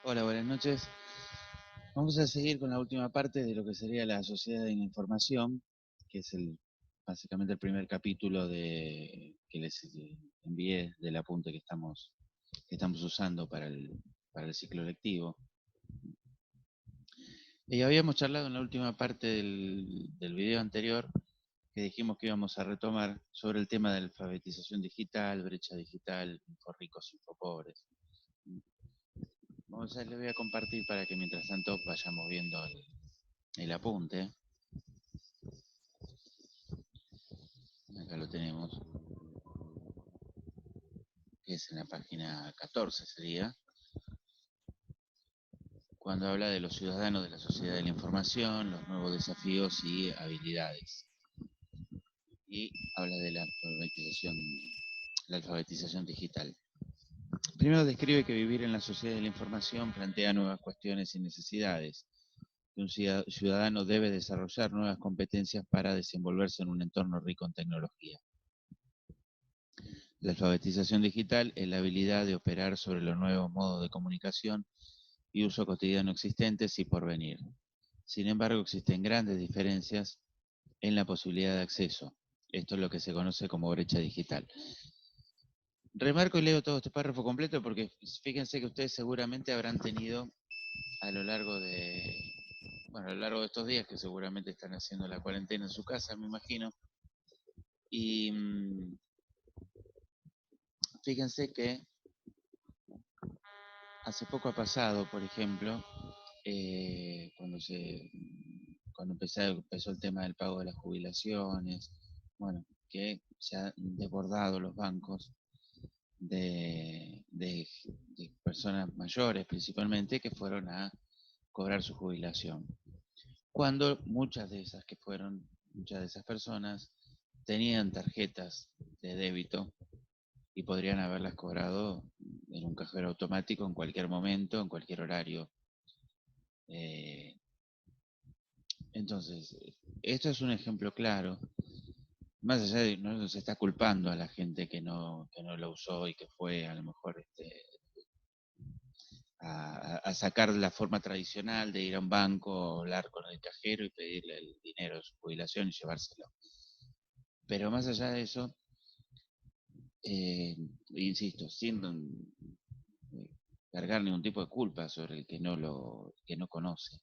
Hola, buenas noches. Vamos a seguir con la última parte de lo que sería la sociedad de la información, que es básicamente el primer capítulo que les envié del apunte que estamos usando para el ciclo lectivo. Y habíamos charlado en la última parte del video anterior, que dijimos que íbamos a retomar sobre el tema de la alfabetización digital, brecha digital, inforricos, infopobres. Les voy a compartir para que mientras tanto vayamos viendo el apunte. Acá lo tenemos, que es en la página 14 sería, cuando habla de los ciudadanos de la sociedad de la información, los nuevos desafíos y habilidades. Y habla de la alfabetización digital. Primero describe que vivir en la sociedad de la información plantea nuevas cuestiones y necesidades. Un ciudadano debe desarrollar nuevas competencias para desenvolverse en un entorno rico en tecnología. La alfabetización digital es la habilidad de operar sobre los nuevos modos de comunicación y uso cotidiano existentes y por venir. Sin embargo, existen grandes diferencias en la posibilidad de acceso. Esto es lo que se conoce como brecha digital. Remarco y leo todo este párrafo completo porque fíjense que ustedes seguramente habrán tenido a lo largo de estos días que seguramente están haciendo la cuarentena en su casa, me imagino. Y fíjense que hace poco ha pasado, por ejemplo, cuando empezó el tema del pago de las jubilaciones, bueno, que se han desbordado los bancos de personas mayores principalmente que fueron a cobrar su jubilación. Cuando muchas de esas personas tenían tarjetas de débito y podrían haberlas cobrado en un cajero automático en cualquier momento, en cualquier horario. Eh, entonces, esto es un ejemplo claro. Más allá de no se está culpando a la gente que no lo usó y que fue a lo mejor a sacar la forma tradicional de ir a un banco, hablar con el cajero y pedirle el dinero de su jubilación y llevárselo. Pero más allá de eso, insisto, sin cargar ningún tipo de culpa sobre el que no conoce.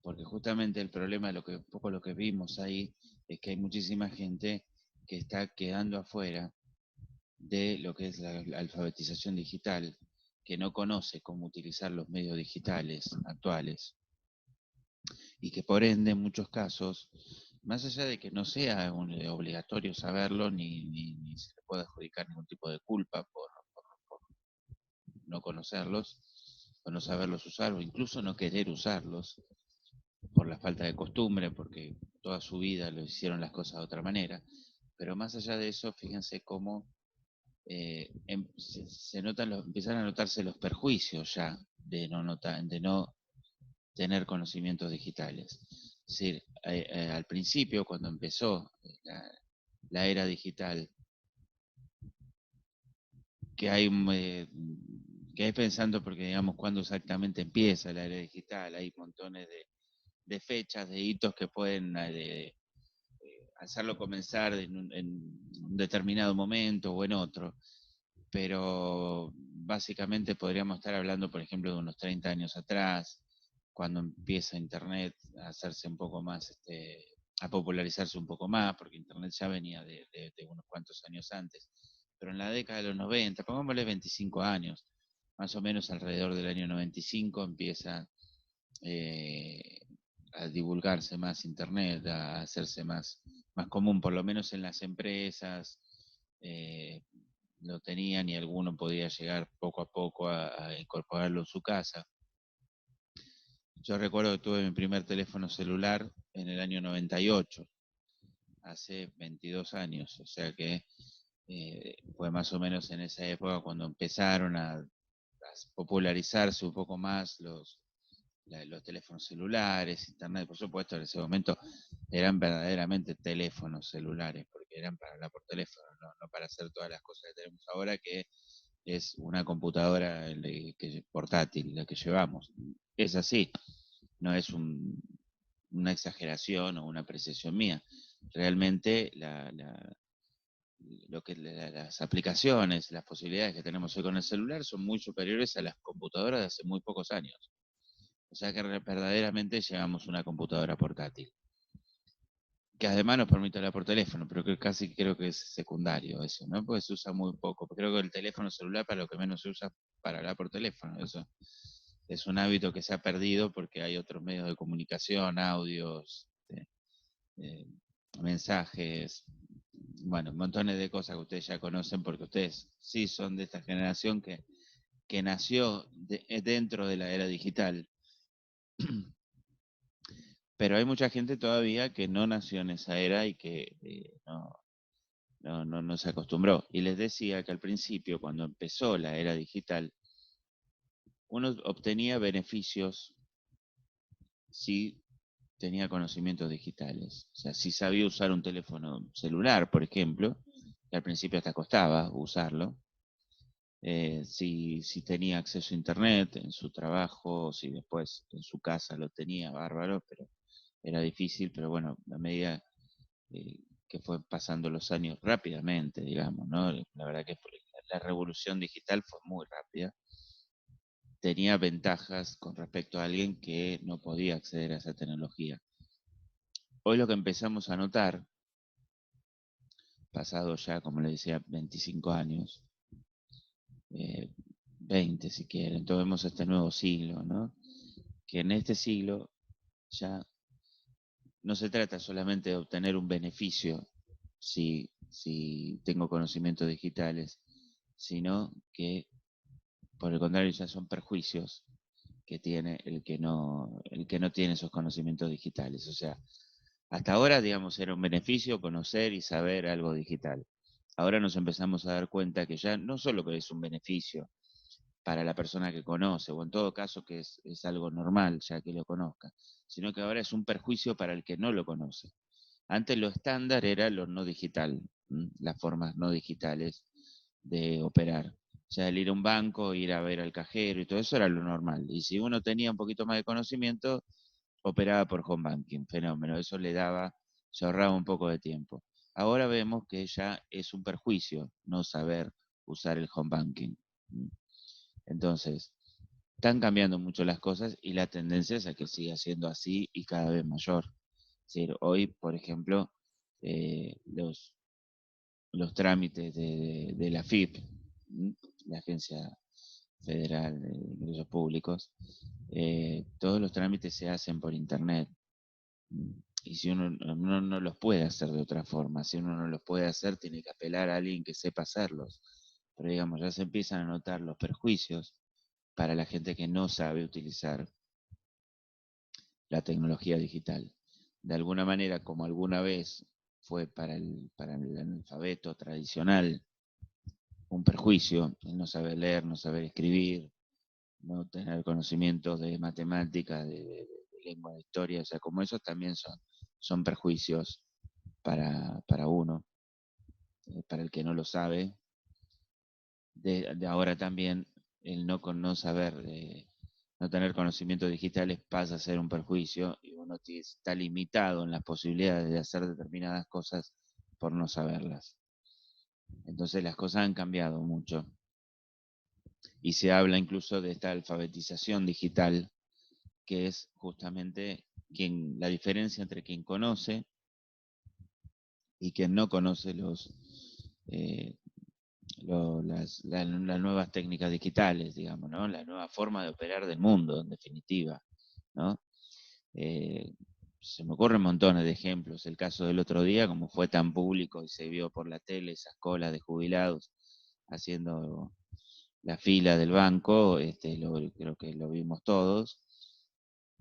Porque justamente el problema, un poco lo que vimos ahí, es que hay muchísima gente que está quedando afuera de lo que es la alfabetización digital, que no conoce cómo utilizar los medios digitales actuales y que por ende en muchos casos, más allá de que no sea obligatorio saberlo, ni se le pueda adjudicar ningún tipo de culpa por no conocerlos, o no saberlos usar, o incluso no querer usarlos, por la falta de costumbre, porque toda su vida lo hicieron las cosas de otra manera. Pero más allá de eso, fíjense cómo empiezan a notarse los perjuicios ya de no tener conocimientos digitales. Es decir, al principio, cuando empezó la era digital, que hay, que hay pensando, porque digamos, cuando exactamente empieza la era digital, hay montones de fechas, de hitos que pueden hacerlo comenzar en un determinado momento o en otro, pero básicamente podríamos estar hablando, por ejemplo, de unos 30 años atrás, cuando empieza Internet a hacerse un poco más, a popularizarse un poco más, porque Internet ya venía de unos cuantos años antes, pero en la década de los 90, pongámosle 25 años, más o menos alrededor del año 95 empieza eh, a divulgarse más Internet, a hacerse más común, por lo menos en las empresas, eh, lo tenían y alguno podía llegar poco a poco a incorporarlo en su casa. Yo recuerdo que tuve mi primer teléfono celular en el año 98, hace 22 años, o sea que fue más o menos en esa época cuando empezaron a popularizarse un poco más los teléfonos celulares, internet, por supuesto, en ese momento eran verdaderamente teléfonos celulares, porque eran para hablar por teléfono, no para hacer todas las cosas que tenemos ahora, que es una computadora portátil la que llevamos. Es así, no es una exageración o una apreciación mía. Realmente las aplicaciones, las posibilidades que tenemos hoy con el celular son muy superiores a las computadoras de hace muy pocos años. O sea que verdaderamente llevamos una computadora portátil, que además nos permite hablar por teléfono, pero que casi creo que es secundario eso, ¿no? Porque se usa muy poco. Creo que el teléfono celular para lo que menos se usa para hablar por teléfono. Eso es un hábito que se ha perdido porque hay otros medios de comunicación, audios, eh, mensajes, bueno, montones de cosas que ustedes ya conocen porque ustedes sí son de esta generación que nació dentro de la era digital. Pero hay mucha gente todavía que no nació en esa era y que no se acostumbró. Y les decía que al principio, cuando empezó la era digital, uno obtenía beneficios si tenía conocimientos digitales. O sea, si sabía usar un teléfono celular, por ejemplo, que al principio hasta costaba usarlo, si tenía acceso a internet en su trabajo, si después en su casa lo tenía, bárbaro, pero era difícil, pero bueno, a medida eh, que fue pasando los años rápidamente, digamos, ¿no? La verdad que la revolución digital fue muy rápida. Tenía ventajas con respecto a alguien que no podía acceder a esa tecnología. Hoy lo que empezamos a notar, pasado ya, como le decía, 25 años, 20 si quieren, entonces vemos este nuevo siglo, ¿no? Que en este siglo ya no se trata solamente de obtener un beneficio si tengo conocimientos digitales, sino que por el contrario ya son perjuicios que tiene el que no tiene esos conocimientos digitales. O sea, hasta ahora, digamos, era un beneficio conocer y saber algo digital. Ahora nos empezamos a dar cuenta que ya no solo que es un beneficio para la persona que conoce, o en todo caso que es algo normal ya que lo conozca, sino que ahora es un perjuicio para el que no lo conoce. Antes lo estándar era lo no digital, las formas no digitales de operar. O sea, el ir a un banco, ir a ver al cajero y todo eso era lo normal. Y si uno tenía un poquito más de conocimiento, operaba por home banking, fenómeno. Eso le daba, se ahorraba un poco de tiempo. Ahora vemos que ya es un perjuicio no saber usar el home banking. Entonces, están cambiando mucho las cosas y la tendencia es a que siga siendo así y cada vez mayor. Es decir, hoy, por ejemplo, eh, los, los trámites de la FIP, la Agencia Federal de Ingresos Públicos, todos los trámites se hacen por internet. Y si uno no los puede hacer de otra forma, si uno no los puede hacer, tiene que apelar a alguien que sepa hacerlos. Pero digamos, ya se empiezan a notar los perjuicios para la gente que no sabe utilizar la tecnología digital. De alguna manera, como alguna vez fue para el analfabeto tradicional un perjuicio, el no saber leer, no saber escribir, no tener conocimientos de matemáticas, de lengua, de historia, o sea, como esos también son perjuicios para uno, para el que no lo sabe. De ahora también el no saber, no tener conocimientos digitales pasa a ser un perjuicio y uno está limitado en las posibilidades de hacer determinadas cosas por no saberlas. Entonces las cosas han cambiado mucho y se habla incluso de esta alfabetización digital, que es justamente la diferencia entre quien conoce y quien no conoce eh, las nuevas técnicas digitales, digamos, ¿no? La nueva forma de operar del mundo, en definitiva, ¿no? Eh, Se me ocurren montones de ejemplos. El caso del otro día, como fue tan público y se vio por la tele esas colas de jubilados haciendo la fila del banco, creo que lo vimos todos.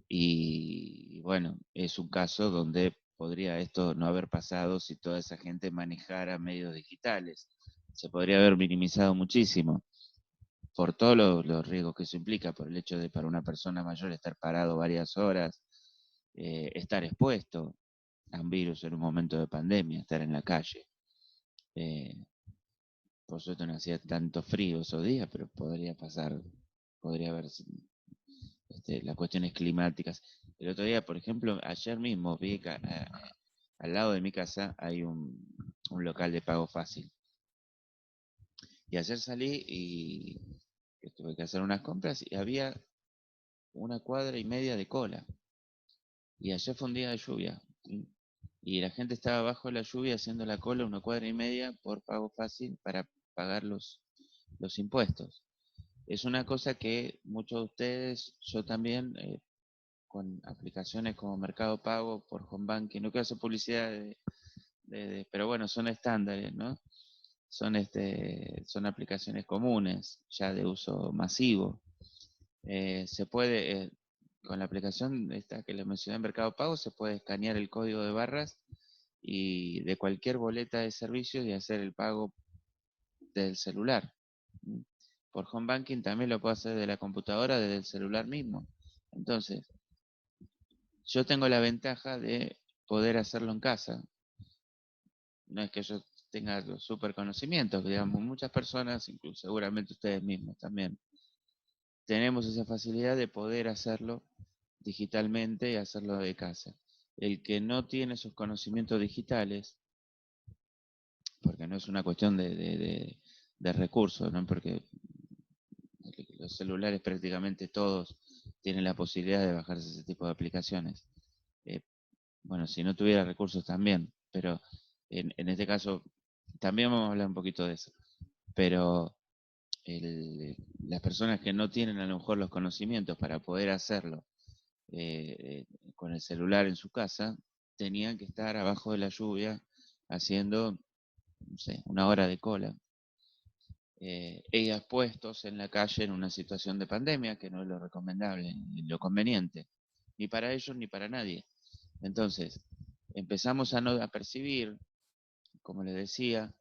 Y bueno, es un caso donde podría esto no haber pasado si toda esa gente manejara medios digitales. Se podría haber minimizado muchísimo por todos los riesgos que eso implica, por el hecho de para una persona mayor estar parado varias horas, estar expuesto a un virus en un momento de pandemia, estar en la calle. Eh, Por suerte no hacía tanto frío esos días, pero podría pasar, podría haber las cuestiones climáticas. El otro día, por ejemplo, ayer mismo vi que al lado de mi casa hay un local de pago fácil. Y ayer salí y tuve que hacer unas compras y había 1,5 cuadras de cola. Y ayer fue un día de lluvia. Y la gente estaba bajo la lluvia haciendo la cola 1,5 cuadras por pago fácil para pagar los impuestos. Es una cosa que muchos de ustedes, yo también, con aplicaciones como Mercado Pago, por Home Banking, no quiero hacer publicidad pero bueno, son estándares, ¿no? Son aplicaciones comunes, ya de uso masivo. Se puede, con la aplicación esta que les mencioné en Mercado Pago, se puede escanear el código de barras y de cualquier boleta de servicios y hacer el pago del celular. Por Home Banking también lo puedo hacer de la computadora, desde el celular mismo. Entonces, yo tengo la ventaja de poder hacerlo en casa. No es que yo tenga los super conocimientos, digamos, muchas personas, incluso seguramente ustedes mismos también, tenemos esa facilidad de poder hacerlo digitalmente y hacerlo de casa. El que no tiene esos conocimientos digitales, porque no es una cuestión de recursos, ¿no? Porque los celulares prácticamente todos tienen la posibilidad de bajarse ese tipo de aplicaciones. Eh, bueno, si no tuviera recursos también, pero en este caso también vamos a hablar un poquito de eso. Pero las personas que no tienen a lo mejor los conocimientos para poder hacerlo con el celular en su casa, tenían que estar abajo de la lluvia haciendo, no sé, 1 hora de cola. Ellas puestos en la calle en una situación de pandemia, que no es lo recomendable ni lo conveniente, ni para ellos ni para nadie. Entonces, empezamos a percibir, como les decía,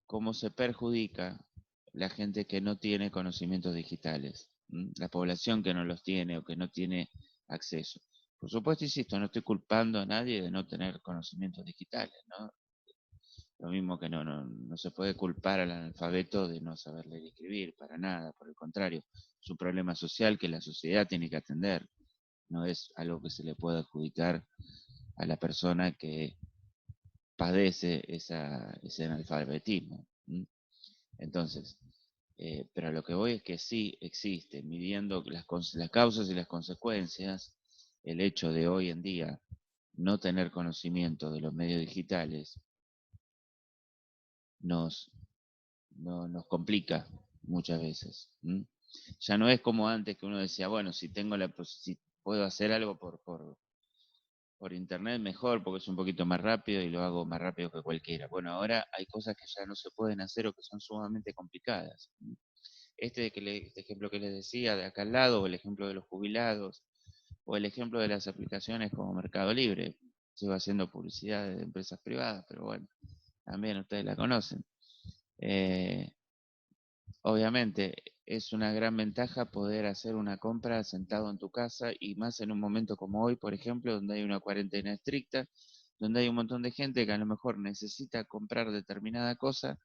cómo se perjudica la gente que no tiene conocimientos digitales, la población que no los tiene o que no tiene acceso. Por supuesto, insisto, no estoy culpando a nadie de no tener conocimientos digitales, ¿no? Lo mismo que no se puede culpar al analfabeto de no saber leer y escribir, para nada, por el contrario, es un problema social que la sociedad tiene que atender, no es algo que se le pueda adjudicar a la persona que padece ese analfabetismo. Entonces, pero a lo que voy es que sí existe, midiendo las causas y las consecuencias, el hecho de hoy en día no tener conocimiento de los medios digitales nos, nos complica muchas veces. Ya no es como antes que uno decía, bueno, si puedo hacer algo por internet mejor, porque es un poquito más rápido y lo hago más rápido que cualquiera. Bueno, ahora hay cosas que ya no se pueden hacer o que son sumamente complicadas. Este ejemplo que les decía de acá al lado, o el ejemplo de los jubilados, o el ejemplo de las aplicaciones como Mercado Libre. Sigo haciendo publicidad de empresas privadas, pero bueno, también ustedes la conocen. Eh, Obviamente es una gran ventaja poder hacer una compra sentado en tu casa y más en un momento como hoy, por ejemplo, donde hay una cuarentena estricta, donde hay un montón de gente que a lo mejor necesita comprar determinada cosa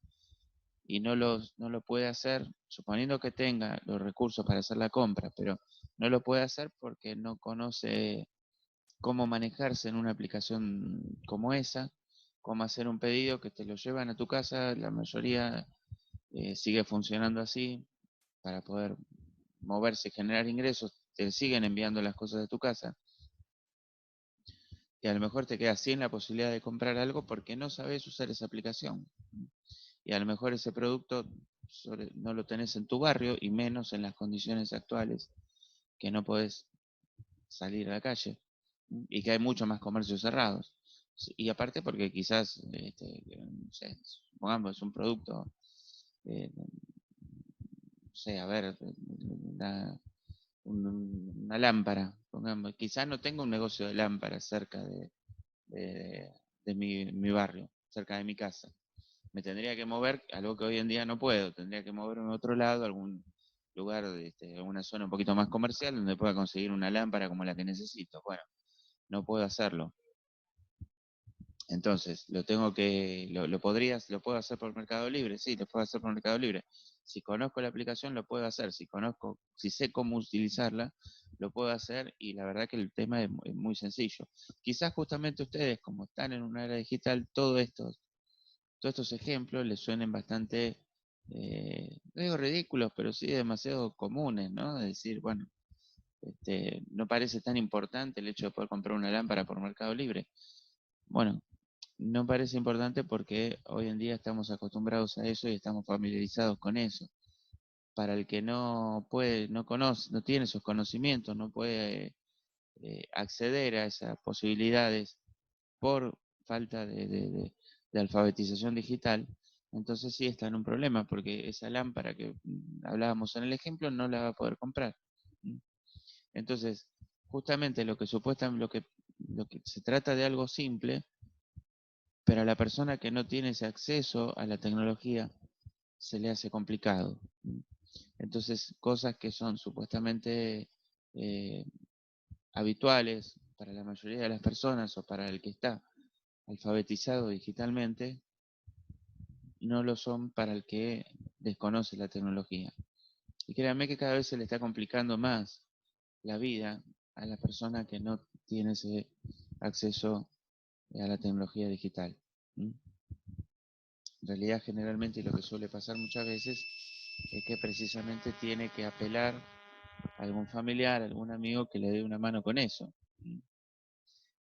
y no lo puede hacer, suponiendo que tenga los recursos para hacer la compra, pero no lo puede hacer porque no conoce cómo manejarse en una aplicación como esa, cómo hacer un pedido que te lo llevan a tu casa, la mayoría sigue funcionando así, para poder moverse y generar ingresos, te siguen enviando las cosas de tu casa. Y a lo mejor te quedas sin la posibilidad de comprar algo porque no sabes usar esa aplicación. Y a lo mejor ese producto no lo tenés en tu barrio y menos en las condiciones actuales, que no podés salir a la calle y que hay mucho más comercios cerrados. Y aparte porque quizás, no sé, supongamos, es un producto, no sé, a ver, una, una lámpara, pongamos, quizás no tenga un negocio de lámparas cerca de, de mi barrio, cerca de mi casa. Me tendría que mover, algo que hoy en día no puedo, tendría que moverme a otro lado, algún lugar, alguna zona un poquito más comercial donde pueda conseguir una lámpara como la que necesito. Bueno, no puedo hacerlo. Entonces, lo puedo hacer por Mercado Libre, sí, lo puedo hacer por Mercado Libre. Si conozco la aplicación, lo puedo hacer. Si sé cómo utilizarla, lo puedo hacer y la verdad que el tema es muy sencillo. Quizás justamente ustedes, como están en una era digital, todos estos ejemplos les suenen bastante, no digo ridículos, pero sí demasiado comunes, ¿no? Es decir, bueno, no parece tan importante el hecho de poder comprar una lámpara por Mercado Libre. Bueno, no parece importante porque hoy en día estamos acostumbrados a eso y estamos familiarizados con eso. Para el que no puede, no conoce, no tiene esos conocimientos, no puede acceder a esas posibilidades por falta de alfabetización digital, entonces sí está en un problema porque esa lámpara que hablábamos en el ejemplo no la va a poder comprar. Entonces, justamente lo que se trata de algo simple, pero a la persona que no tiene ese acceso a la tecnología se le hace complicado. Entonces, cosas que son supuestamente eh, habituales para la mayoría de las personas o para el que está alfabetizado digitalmente, no lo son para el que desconoce la tecnología. Y créanme que cada vez se le está complicando más la vida a la persona que no tiene ese acceso a la tecnología digital. ¿Mm? En realidad, generalmente lo que suele pasar muchas veces es que precisamente tiene que apelar a algún familiar, a algún amigo que le dé una mano con eso. ¿Mm?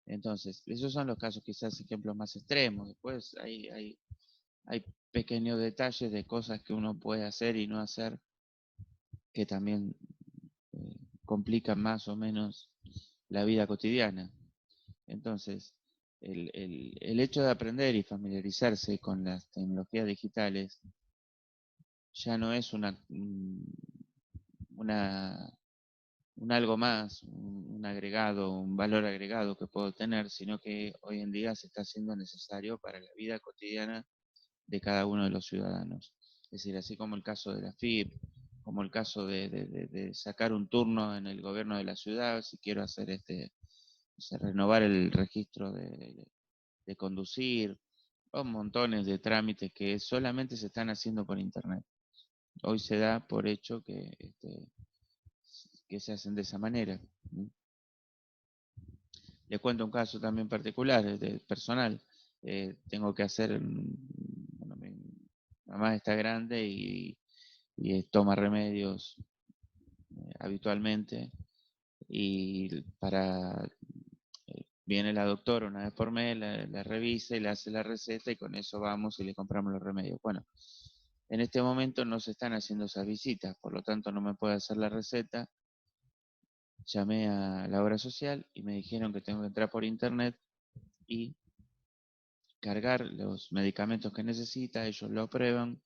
Entonces, esos son los casos quizás ejemplos más extremos. Después hay pequeños detalles de cosas que uno puede hacer y no hacer que también eh, complican más o menos la vida cotidiana. Entonces, el hecho de aprender y familiarizarse con las tecnologías digitales ya no es una, un algo más, un agregado, un valor agregado que puedo tener, sino que hoy en día se está haciendo necesario para la vida cotidiana de cada uno de los ciudadanos. Es decir, así como el caso de la FIP, como el caso de sacar un turno en el gobierno de la ciudad, si quiero hacer renovar el registro de conducir, o montones de trámites que solamente se están haciendo por internet. Hoy se da por hecho que se hacen de esa manera. Les cuento un caso también particular, personal. Tengo que hacer, bueno, mi mamá está grande y toma remedios habitualmente y viene la doctora una vez por mes, la revisa y le hace la receta y con eso vamos y le compramos los remedios. Bueno, en este momento no se están haciendo esas visitas, por lo tanto no me puede hacer la receta. Llamé a la obra social y me dijeron que tengo que entrar por internet y cargar los medicamentos que necesita, ellos lo aprueban,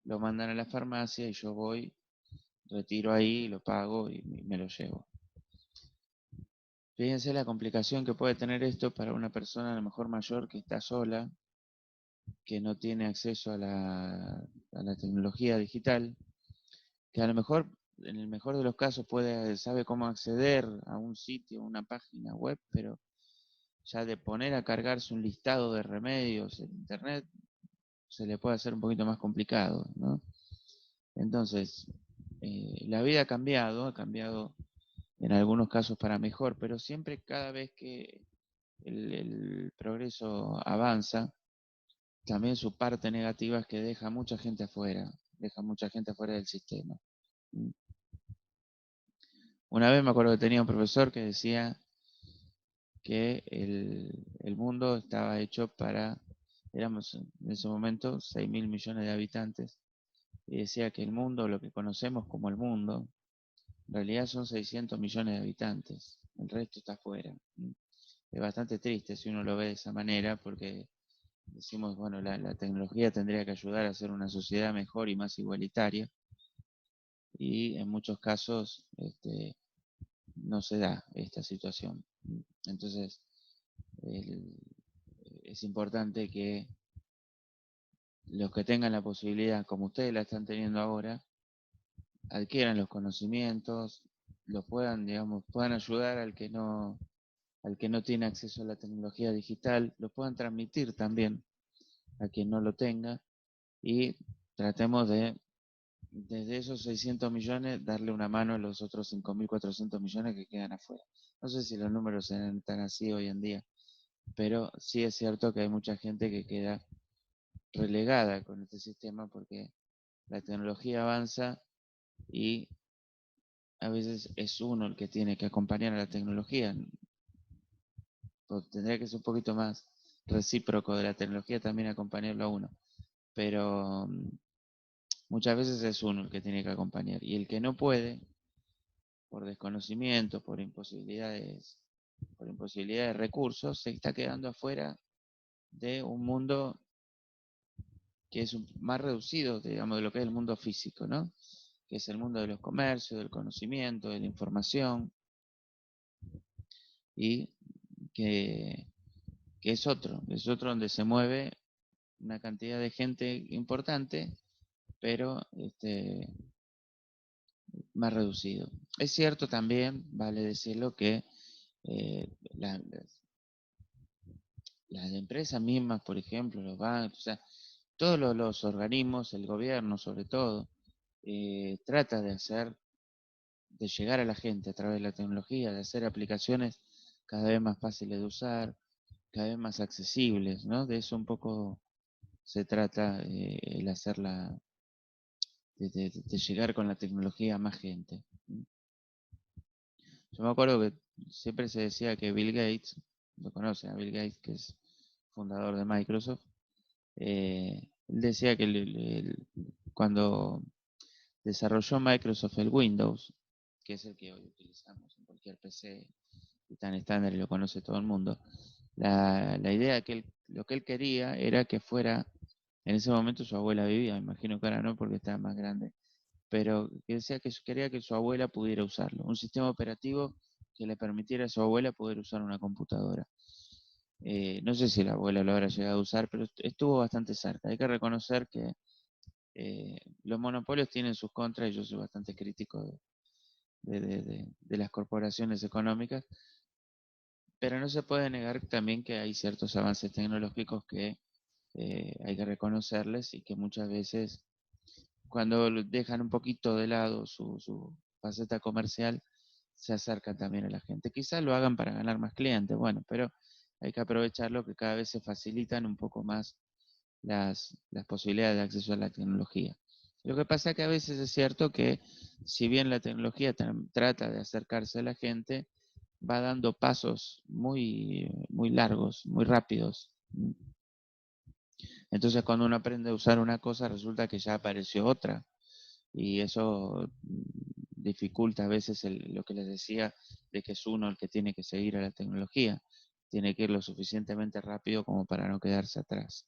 lo mandan a la farmacia y yo voy, retiro ahí, lo pago y me lo llevo. Fíjense la complicación que puede tener esto para una persona a lo mejor mayor que está sola, que no tiene acceso a la tecnología digital, que a lo mejor, en el mejor de los casos, sabe cómo acceder a un sitio, una página web, pero ya de poner a cargarse un listado de remedios en internet, se le puede hacer un poquito más complicado, ¿no? Entonces, la vida ha cambiado en algunos casos para mejor, pero siempre cada vez que el progreso avanza, también su parte negativa es que deja mucha gente afuera del sistema. Una vez me acuerdo que tenía un profesor que decía que el mundo estaba hecho éramos en ese momento 6.000 millones de habitantes, y decía que el mundo, lo que conocemos como el mundo, en realidad son 600 millones de habitantes, el resto está afuera. Es bastante triste si uno lo ve de esa manera, porque decimos, bueno, la tecnología tendría que ayudar a hacer una sociedad mejor y más igualitaria, y en muchos casos no se da esta situación. Entonces, el- es importante que los que tengan la posibilidad, como ustedes la están teniendo ahora, adquieran los conocimientos, los puedan, digamos, puedan ayudar al que al que no tiene acceso a la tecnología digital, lo puedan transmitir también a quien no lo tenga y tratemos de, desde esos 600 millones, darle una mano a los otros 5.400 millones que quedan afuera. No sé si los números están así hoy en día, pero sí es cierto que hay mucha gente que queda relegada con este sistema porque la tecnología avanza y a veces es uno el que tiene que acompañar a la tecnología. Tendría que ser un poquito más recíproco de la tecnología también acompañarlo a uno. Pero muchas veces es uno el que tiene que acompañar. Y el que no puede, por desconocimiento, por imposibilidades de recursos, se está quedando afuera de un mundo que es más reducido, digamos, de lo que es el mundo físico, ¿no? Que es el mundo de los comercios, del conocimiento, de la información, y que, que es otro donde se mueve una cantidad de gente importante, pero más reducido. Es cierto también, vale decirlo, que eh, la- las empresas mismas, por ejemplo, los bancos, o sea, todos los organismos, el gobierno sobre todo, trata de llegar a la gente a través de la tecnología, de hacer aplicaciones cada vez más fáciles de usar, cada vez más accesibles, ¿no? De eso un poco se trata el hacerla, de llegar con la tecnología a más gente. Yo me acuerdo que siempre se decía que Bill Gates, lo conocen a Bill Gates, que es fundador de Microsoft, él decía que cuando desarrolló Microsoft el Windows, que es el que hoy utilizamos en cualquier PC y tan estándar y lo conoce todo el mundo, la idea que lo que él quería era que fuera, en ese momento su abuela vivía, me imagino que ahora no porque estaba más grande, pero que decía que quería que su abuela pudiera usarlo, un sistema operativo que le permitiera a su abuela poder usar una computadora. No sé si la abuela lo habrá llegado a usar, pero estuvo bastante cerca. Hay que reconocer que los monopolios tienen sus contras y yo soy bastante crítico de las corporaciones económicas, pero no se puede negar también que hay ciertos avances tecnológicos que hay que reconocerles y que muchas veces cuando dejan un poquito de lado su faceta comercial, se acercan también a la gente. Quizás lo hagan para ganar más clientes, bueno, pero hay que aprovecharlo que cada vez se facilitan un poco más las posibilidades de acceso a la tecnología. Lo que pasa es que a veces es cierto que si bien la tecnología trata de acercarse a la gente, va dando pasos muy largos, muy rápidos. Entonces cuando uno aprende a usar una cosa, resulta que ya apareció otra. Y eso dificulta a veces lo que les decía de que es uno el que tiene que seguir a la tecnología. Tiene que ir lo suficientemente rápido como para no quedarse atrás.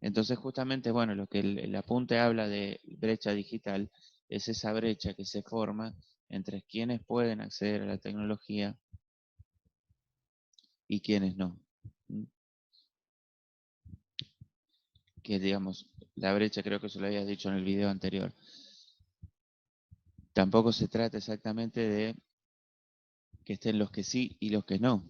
Entonces, justamente, bueno, lo que el apunte habla de brecha digital es esa brecha que se forma entre quienes pueden acceder a la tecnología y quienes no. Que digamos, la brecha creo que eso lo habías dicho en el video anterior. Tampoco se trata exactamente de que estén los que sí y los que no.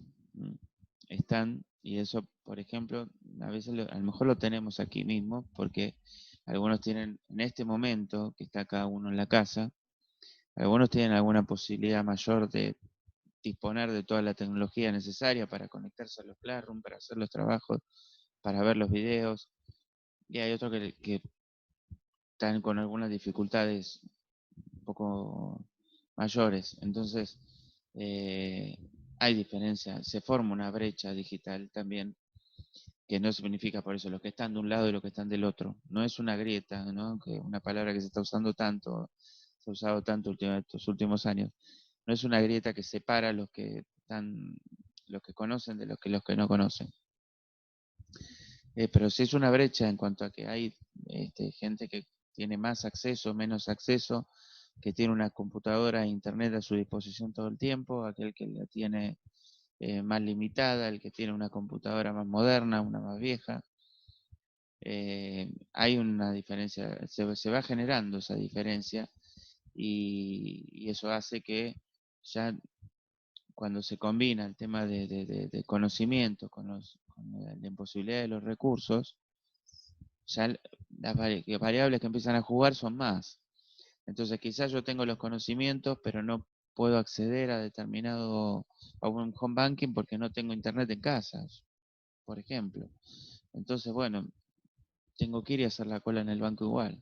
Están, y eso, por ejemplo, a veces a lo mejor lo tenemos aquí mismo, porque algunos tienen, en este momento que está cada uno en la casa, algunos tienen alguna posibilidad mayor de disponer de toda la tecnología necesaria para conectarse a los Classroom, para hacer los trabajos, para ver los videos, y hay otros que están con algunas dificultades un poco mayores. Entonces, eh, hay diferencia, se forma una brecha digital también, que no significa por eso los que están de un lado y los que están del otro. No es una grieta, ¿no? Que una palabra que se está usando tanto, se ha usado tanto estos últimos años. No es una grieta que separa a los que conocen de los que no conocen. Pero sí es una brecha en cuanto a que hay gente que tiene más acceso, menos acceso, que tiene una computadora e internet a su disposición todo el tiempo, aquel que la tiene más limitada, el que tiene una computadora más moderna, una más vieja. Hay una diferencia, se va generando esa diferencia y eso hace que ya cuando se combina el tema de conocimiento con la imposibilidad de los recursos, ya las variables que empiezan a jugar son más. Entonces quizás yo tengo los conocimientos, pero no puedo acceder a un home banking porque no tengo internet en casa, por ejemplo. Entonces, bueno, tengo que ir y hacer la cola en el banco igual.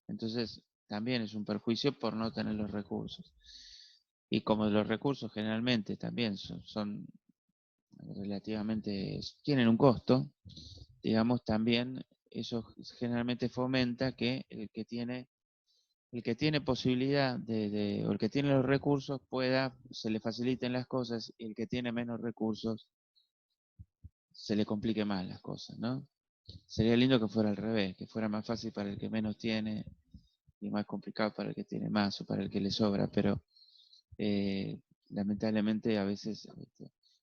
Entonces, también es un perjuicio por no tener los recursos. Y como los recursos generalmente también son relativamente, tienen un costo, digamos, también eso generalmente fomenta que el que tiene posibilidad o el que tiene los recursos se le faciliten las cosas, y el que tiene menos recursos se le complique más las cosas, ¿no? Sería lindo que fuera al revés, que fuera más fácil para el que menos tiene y más complicado para el que tiene más o para el que le sobra, pero lamentablemente a veces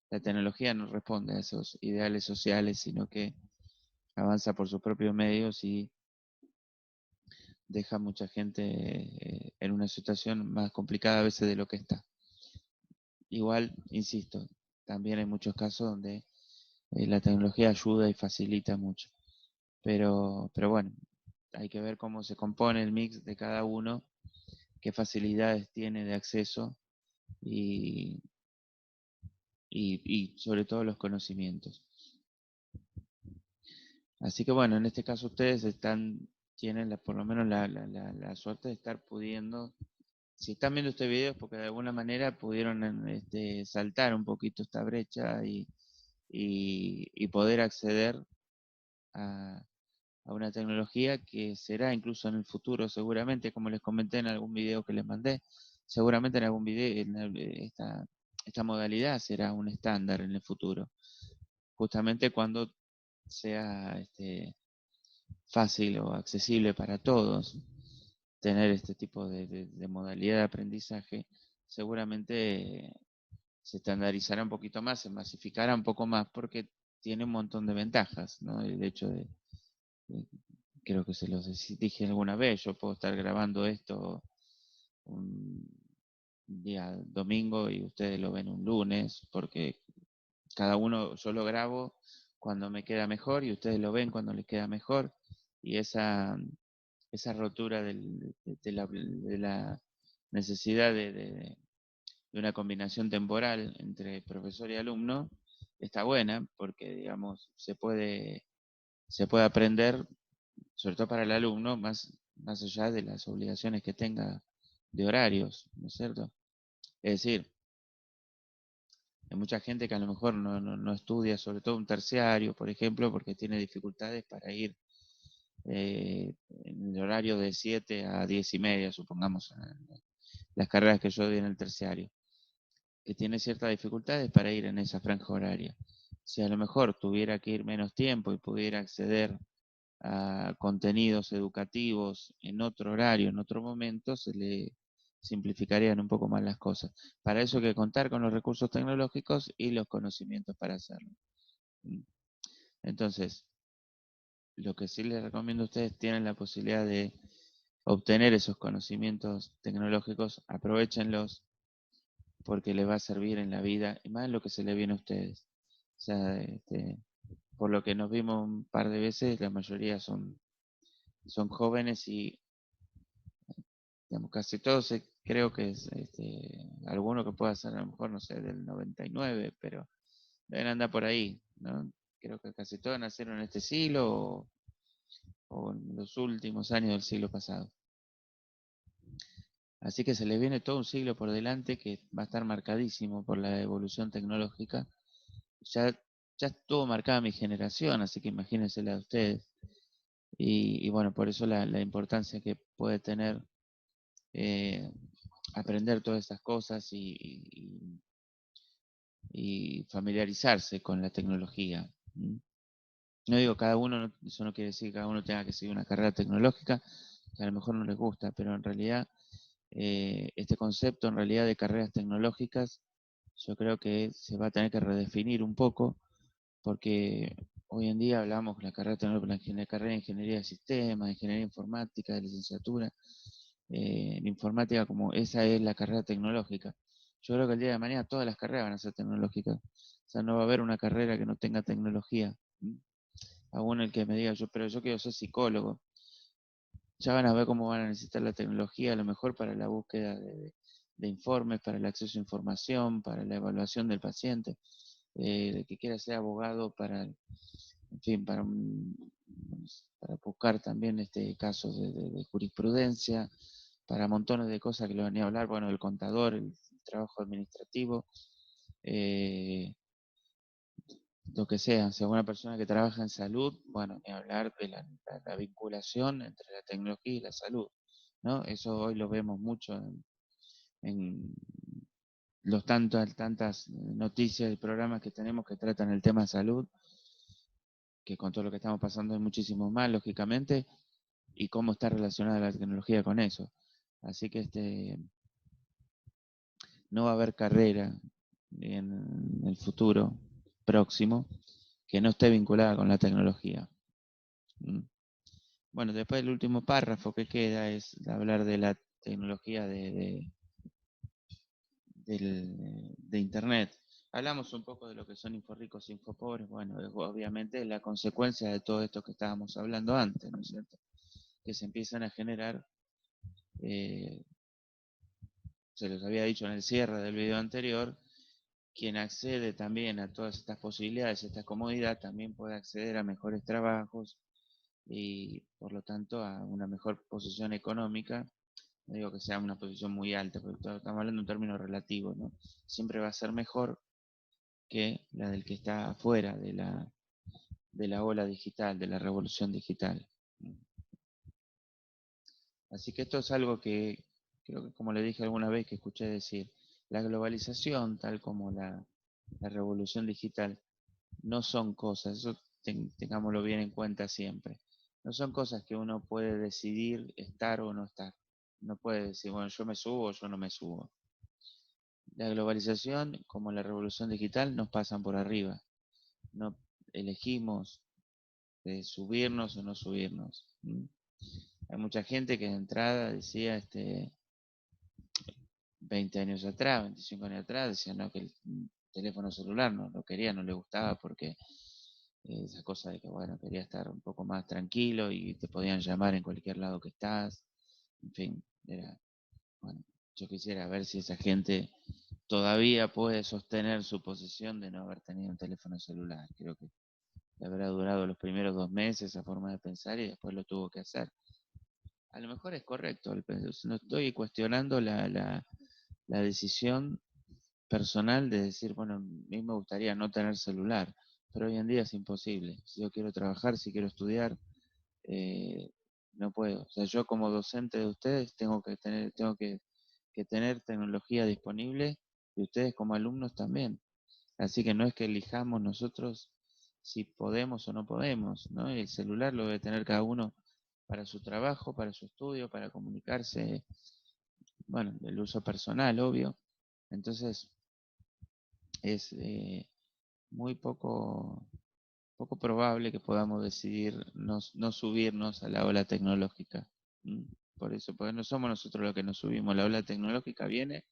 la tecnología no responde a esos ideales sociales, sino que avanza por sus propios medios y deja a mucha gente en una situación más complicada a veces de lo que está. Igual, insisto, también hay muchos casos donde la tecnología ayuda y facilita mucho. Pero bueno, hay que ver cómo se compone el mix de cada uno, qué facilidades tiene de acceso y, y sobre todo los conocimientos. Así que bueno, en este caso ustedes tienen por lo menos la suerte de estar pudiendo, si están viendo este video es porque de alguna manera pudieron saltar un poquito esta brecha y poder acceder a, a una tecnología que será incluso en el futuro, seguramente, como les comenté en algún video que les mandé, seguramente en algún video esta modalidad será un estándar en el futuro, justamente cuando sea fácil o accesible para todos tener este tipo de modalidad de aprendizaje, seguramente se estandarizará un poquito más, se masificará un poco más porque tiene un montón de ventajas, ¿no? El hecho creo que se los dije alguna vez, yo puedo estar grabando esto un día domingo y ustedes lo ven un lunes, porque cada uno yo lo grabo cuando me queda mejor y ustedes lo ven cuando les queda mejor, y esa rotura de la necesidad de una combinación temporal entre profesor y alumno está buena, porque digamos se puede aprender, sobre todo para el alumno, más allá de las obligaciones que tenga de horarios, ¿no es cierto? Es decir, hay mucha gente que a lo mejor no estudia, sobre todo un terciario, por ejemplo, porque tiene dificultades para ir en el horario de 7 a 10 y media, supongamos, las carreras que yo di en el terciario, que tiene ciertas dificultades para ir en esa franja horaria. Si a lo mejor tuviera que ir menos tiempo y pudiera acceder a contenidos educativos en otro horario, en otro momento, se le simplificarían un poco más las cosas. Para eso hay que contar con los recursos tecnológicos y los conocimientos para hacerlo. Entonces, lo que sí les recomiendo a ustedes, tienen la posibilidad de obtener esos conocimientos tecnológicos, aprovéchenlos porque les va a servir en la vida, y más en lo que se les viene a ustedes. O sea, por lo que nos vimos un par de veces, la mayoría son jóvenes y digamos, casi todos creo que es alguno que pueda ser a lo mejor, no sé, del 99, pero deben andar por ahí, ¿no? Creo que casi todos nacieron en este siglo o en los últimos años del siglo pasado. Así que se les viene todo un siglo por delante que va a estar marcadísimo por la evolución tecnológica. Ya, ya estuvo marcada mi generación, así que imagínense la de ustedes. Y bueno, por eso la importancia que puede tener aprender todas estas cosas y familiarizarse con la tecnología. No digo cada uno, eso no quiere decir que cada uno tenga que seguir una carrera tecnológica, que a lo mejor no les gusta, pero en realidad este concepto en realidad de carreras tecnológicas yo creo que se va a tener que redefinir un poco, porque hoy en día hablamos de la carrera tecnológica, la carrera de ingeniería de sistemas, ingeniería informática, de licenciatura, en informática como esa es la carrera tecnológica. Yo creo que el día de mañana todas las carreras van a ser tecnológicas. O sea, no va a haber una carrera que no tenga tecnología. Aún el que me diga, pero yo quiero ser psicólogo. Ya van a ver cómo van a necesitar la tecnología, a lo mejor para la búsqueda de informes, para el acceso a información, para la evaluación del paciente. El que quiera ser abogado para, en fin, para buscar también casos de jurisprudencia, para montones de cosas que le van a hablar, bueno, el contador, el trabajo administrativo, lo que sea, si alguna persona que trabaja en salud, bueno, ni hablar de la vinculación entre la tecnología y la salud, ¿no? Eso hoy lo vemos mucho en tantas noticias y programas que tenemos que tratan el tema de salud, que con todo lo que estamos pasando hay muchísimo más, lógicamente, y cómo está relacionada la tecnología con eso. Así que no va a haber carrera en el futuro próximo que no esté vinculada con la tecnología. Bueno, después el último párrafo que queda es hablar de la tecnología de Internet. Hablamos un poco de lo que son inforricos e infopobres. Bueno, obviamente la consecuencia de todo esto que estábamos hablando antes, ¿no es cierto? Que se empiezan a generar, se los había dicho en el cierre del video anterior, quien accede también a todas estas posibilidades, esta comodidad, también puede acceder a mejores trabajos y por lo tanto a una mejor posición económica. No digo que sea una posición muy alta, pero estamos hablando en términos relativos, ¿no? Siempre va a ser mejor que la del que está afuera de la ola digital, de la revolución digital. Así que esto es algo que creo que, como le dije alguna vez que escuché decir, la globalización, tal como la revolución digital, no son cosas, eso tengámoslo bien en cuenta siempre, no son cosas que uno puede decidir estar o no estar. No puede decir, bueno, yo me subo o yo no me subo. La globalización, como la revolución digital, nos pasan por arriba. No elegimos subirnos o no subirnos. Hay mucha gente que de entrada decía, 20 años atrás, 25 años atrás, decía no, que el teléfono celular no lo quería, no le gustaba porque esa cosa de que, bueno, quería estar un poco más tranquilo y te podían llamar en cualquier lado que estás. En fin, bueno, yo quisiera ver si esa gente todavía puede sostener su posición de no haber tenido un teléfono celular. Creo que le habrá durado los primeros 2 meses esa forma de pensar y después lo tuvo que hacer. A lo mejor es correcto, no estoy cuestionando la decisión personal de decir, bueno, a mí me gustaría no tener celular, pero hoy en día es imposible. Si yo quiero trabajar, si quiero estudiar, no puedo. O sea, yo como docente de ustedes tengo que tener tecnología disponible y ustedes como alumnos también. Así que no es que elijamos nosotros si podemos o no podemos, ¿no? El celular lo debe tener cada uno para su trabajo, para su estudio, para comunicarse, bueno, el uso personal, obvio. Entonces, es muy poco probable que podamos decidir no subirnos a la ola tecnológica. Por eso, porque no somos nosotros los que nos subimos. La ola tecnológica viene,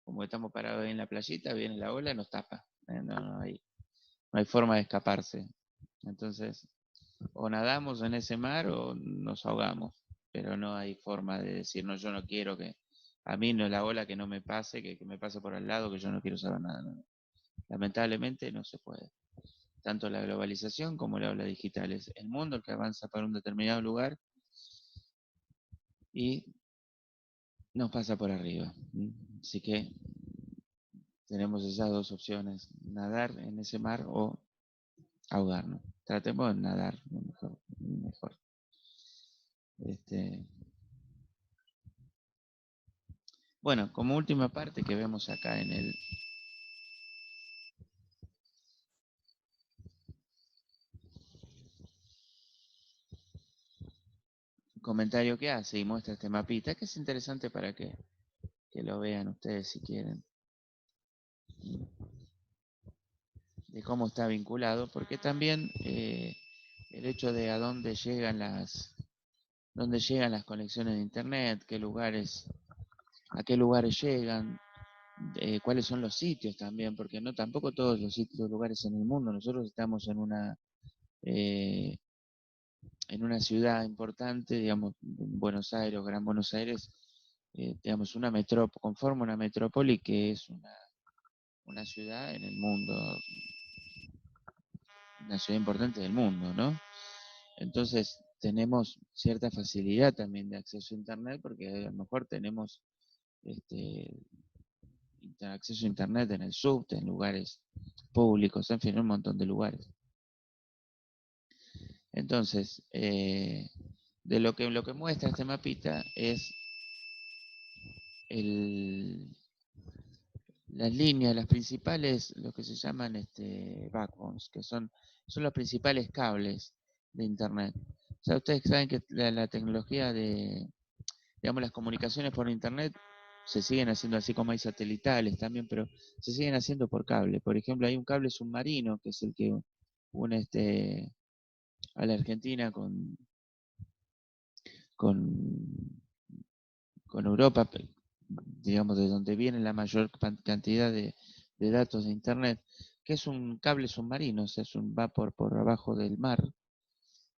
como estamos parados ahí en la playita, viene la ola y nos tapa. No hay forma de escaparse. Entonces, o nadamos en ese mar o nos ahogamos, pero no hay forma de decir, no, yo no quiero que, a mí no es la ola que no me pase, que me pase por al lado, que yo no quiero saber nada. No. Lamentablemente no se puede. Tanto la globalización como la ola digital es el mundo el que avanza para un determinado lugar y nos pasa por arriba. Así que tenemos esas dos opciones, nadar en ese mar o ahogarnos. Tratemos de nadar mejor. Bueno, como última parte que vemos acá en el comentario que hace y muestra este mapita, que es interesante para que lo vean ustedes si quieren, de cómo está vinculado, porque también el hecho de a dónde llegan las conexiones de internet, a qué lugares llegan, cuáles son los sitios también, porque no tampoco todos los sitios, lugares en el mundo. Nosotros estamos eh, en una ciudad importante, digamos, Buenos Aires, Gran Buenos Aires, digamos, conforma una metrópoli que es una ciudad en el mundo, una ciudad importante del mundo, ¿no? Entonces tenemos cierta facilidad también de acceso a Internet porque a lo mejor tenemos este, acceso a Internet en el subte, en lugares públicos, en fin, un montón de lugares. Entonces, de lo que muestra este mapita es el, las líneas, las principales, lo que se llaman backbones, que son los principales cables de Internet. O sea, ustedes saben que la tecnología digamos, las comunicaciones por Internet se siguen haciendo así como hay satelitales también, pero se siguen haciendo por cable. Por ejemplo, hay un cable submarino que es el que une a la Argentina con, con Europa, digamos, de donde viene la mayor cantidad de datos de Internet, que es un cable submarino, o sea, va por abajo del mar.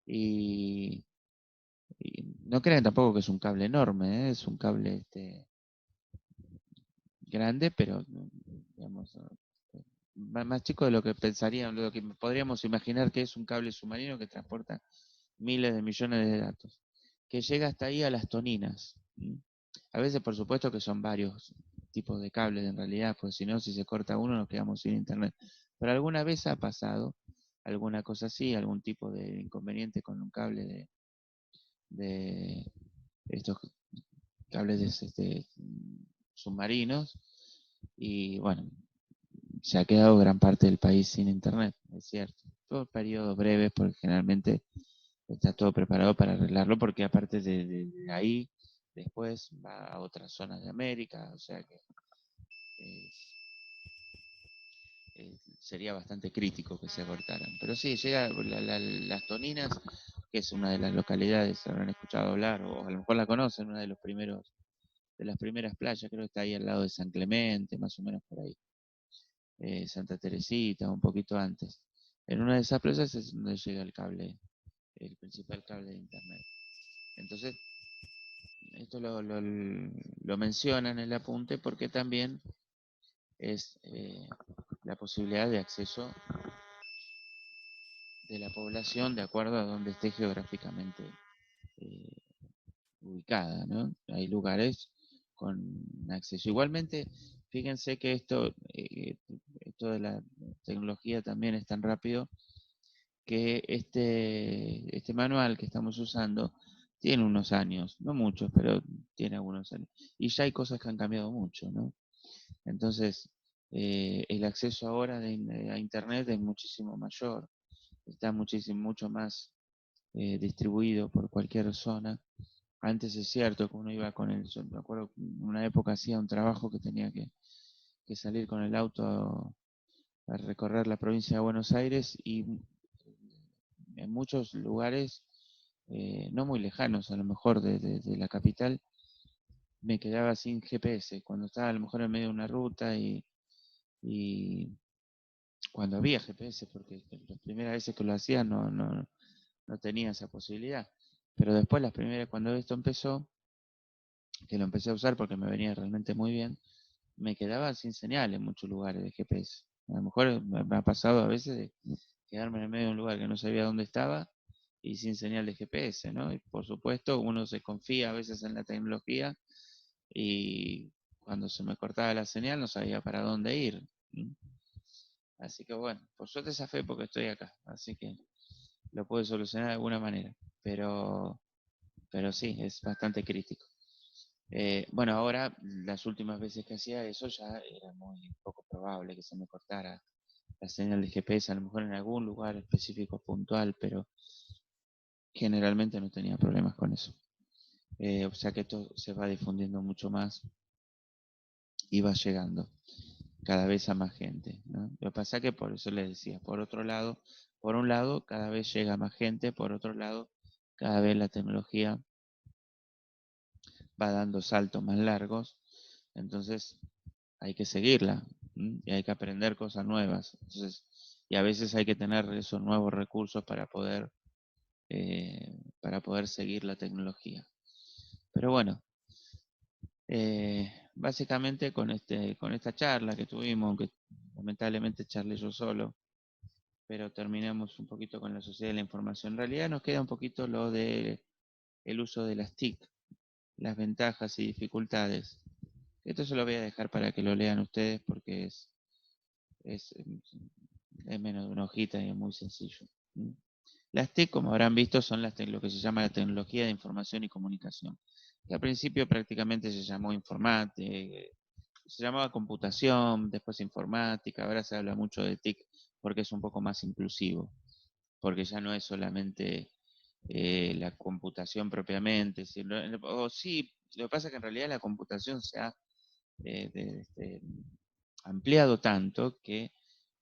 Y, y no crean tampoco que es un cable enorme, es un cable grande, pero digamos, más chico de lo que pensarían, lo que podríamos imaginar que es un cable submarino que transporta miles de millones de datos, que llega hasta ahí a las toninas. A veces, por supuesto, que son varios tipos de cables en realidad, porque si no, si se corta uno, nos quedamos sin internet. Pero alguna vez ha pasado alguna cosa así, algún tipo de inconveniente con un cable de estos cables submarinos, y bueno, se ha quedado gran parte del país sin internet, es cierto. Todo periodos breves, porque generalmente está todo preparado para arreglarlo, porque aparte de ahí, después va a otras zonas de América, o sea que sería bastante crítico que se cortaran. Pero sí, llega Las Toninas, que es una de las localidades, habrán escuchado hablar, o a lo mejor la conocen, una de las primeras playas, creo que está ahí al lado de San Clemente, más o menos por ahí. Santa Teresita, un poquito antes. En una de esas playas es donde llega el principal cable de internet. Entonces, esto lo menciona en el apunte porque también es la posibilidad de acceso de la población de acuerdo a donde esté geográficamente eh, ubicada, ¿no? Hay lugares con acceso. Igualmente, fíjense que esto de la tecnología también es tan rápido que este manual que estamos usando tiene unos años, no muchos, pero tiene algunos años. Y ya hay cosas que han cambiado mucho, ¿no? Entonces, el acceso ahora a Internet es muchísimo mayor, está mucho más distribuido por cualquier zona. Antes es cierto que uno iba con yo me acuerdo que en una época hacía un trabajo que tenía que salir con el auto a recorrer la provincia de Buenos Aires y en muchos lugares, no muy lejanos a lo mejor de la capital, me quedaba sin GPS, cuando estaba a lo mejor en medio de una ruta y cuando había GPS, porque las primeras veces que lo hacía no tenía esa posibilidad. Pero después, las primeras, cuando esto empezó, que lo empecé a usar porque me venía realmente muy bien, me quedaba sin señal en muchos lugares de GPS. A lo mejor me ha pasado a veces de quedarme en el medio de un lugar que no sabía dónde estaba y sin señal de GPS, ¿no? Y por supuesto uno se confía a veces en la tecnología y cuando se me cortaba la señal no sabía para dónde ir. Así que bueno, por suerte esa fe porque estoy acá, así que lo puedo solucionar de alguna manera, pero, pero sí, es bastante crítico. Bueno, ahora las últimas veces que hacía eso ya era muy poco probable que se me cortara la señal de GPS, a lo mejor en algún lugar específico puntual, pero generalmente no tenía problemas con eso. O sea que esto se va difundiendo mucho más y va llegando cada vez a más gente, ¿no? Lo que pasa que por eso les decía, por un lado, cada vez llega más gente, por otro lado, cada vez la tecnología va dando saltos más largos, entonces hay que seguirla, y hay que aprender cosas nuevas. Entonces, y a veces hay que tener esos nuevos recursos para poder seguir la tecnología. Pero bueno, básicamente con esta charla que tuvimos, aunque lamentablemente charlé yo solo, pero terminamos un poquito con la sociedad de la información. En realidad nos queda un poquito lo de el uso de las TIC, las ventajas y dificultades. Esto se lo voy a dejar para que lo lean ustedes porque es, es menos de una hojita y es muy sencillo. Las TIC, como habrán visto, son lo que se llama la tecnología de información y comunicación, que al principio prácticamente se llamó informática, se llamaba computación, después informática, ahora se habla mucho de TIC porque es un poco más inclusivo, porque ya no es solamente la computación propiamente, o sí, lo que pasa es que en realidad la computación se ha ampliado tanto que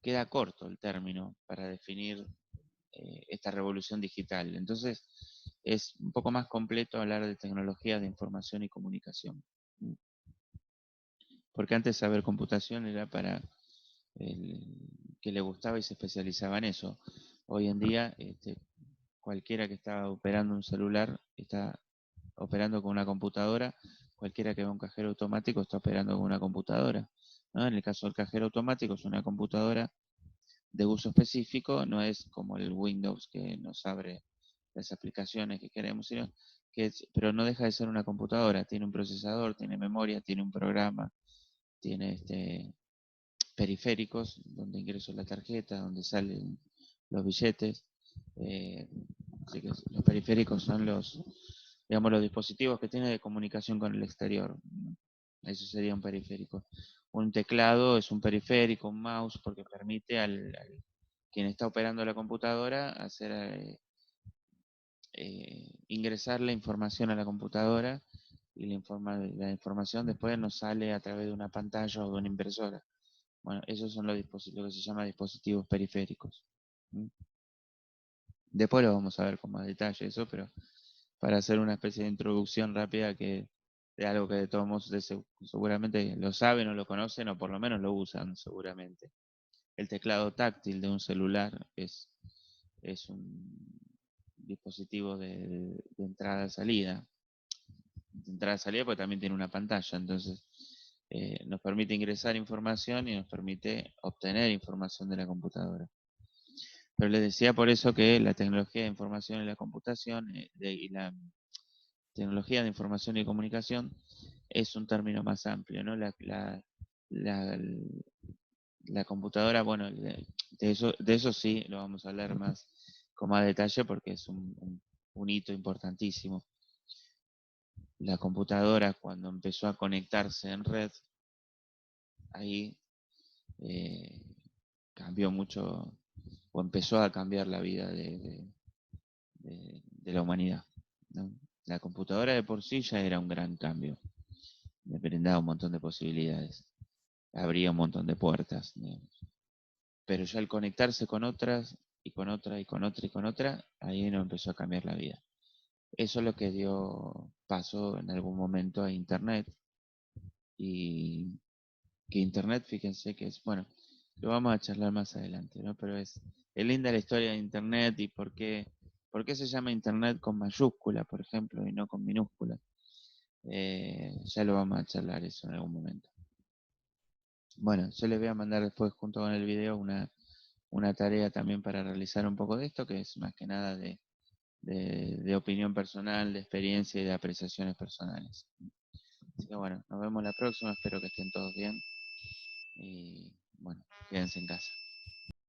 queda corto el término para definir esta revolución digital. Entonces, es un poco más completo hablar de tecnologías de información y comunicación. Porque antes saber computación era para el que le gustaba y se especializaba en eso. Hoy en día, cualquiera que está operando un celular está operando con una computadora, cualquiera que vea un cajero automático está operando con una computadora, ¿no? En el caso del cajero automático es una computadora de uso específico, no es como el Windows que nos abre las aplicaciones que queremos, pero no deja de ser una computadora, tiene un procesador, tiene memoria, tiene un programa, tiene periféricos donde ingreso la tarjeta, donde salen los billetes. Así que los periféricos son digamos, los dispositivos que tiene de comunicación con el exterior. Eso sería un periférico. Un teclado es un periférico, un mouse, porque permite al quien está operando la computadora hacer ingresar la información a la computadora y la información después nos sale a través de una pantalla o de una impresora. Bueno, esos son lo que se llama dispositivos periféricos. Después lo vamos a ver con más detalle eso, pero para hacer una especie de introducción rápida de algo que de todos modos seguramente lo saben o lo conocen o por lo menos lo usan seguramente. El teclado táctil de un celular es un dispositivo de entrada-salida. De entrada-salida porque también tiene una pantalla, entonces nos permite ingresar información y nos permite obtener información de la computadora. Pero les decía por eso que la tecnología de información y la computación y la tecnología de información y comunicación es un término más amplio, ¿no? La, la computadora, bueno, de eso sí lo vamos a hablar más con más detalle porque es un hito importantísimo. La computadora cuando empezó a conectarse en red, ahí eh, cambió mucho o empezó a cambiar la vida de la humanidad, ¿no? La computadora de por sí ya era un gran cambio, me brindaba un montón de posibilidades, abría un montón de puertas, digamos. Pero ya al conectarse con otras y con otra y con otra y con otra, ahí nos empezó a cambiar la vida. Eso es lo que dio paso en algún momento a Internet y que Internet, fíjense que es, bueno, lo vamos a charlar más adelante, ¿no? Pero es linda la historia de Internet y por qué se llama Internet con mayúscula, por ejemplo, y no con minúscula. Ya lo vamos a charlar eso en algún momento. Bueno, yo les voy a mandar después junto con el video una tarea también para realizar un poco de esto, que es más que nada de opinión personal, de experiencia y de apreciaciones personales. Así que bueno, nos vemos la próxima, espero que estén todos bien y bueno, quédense en casa.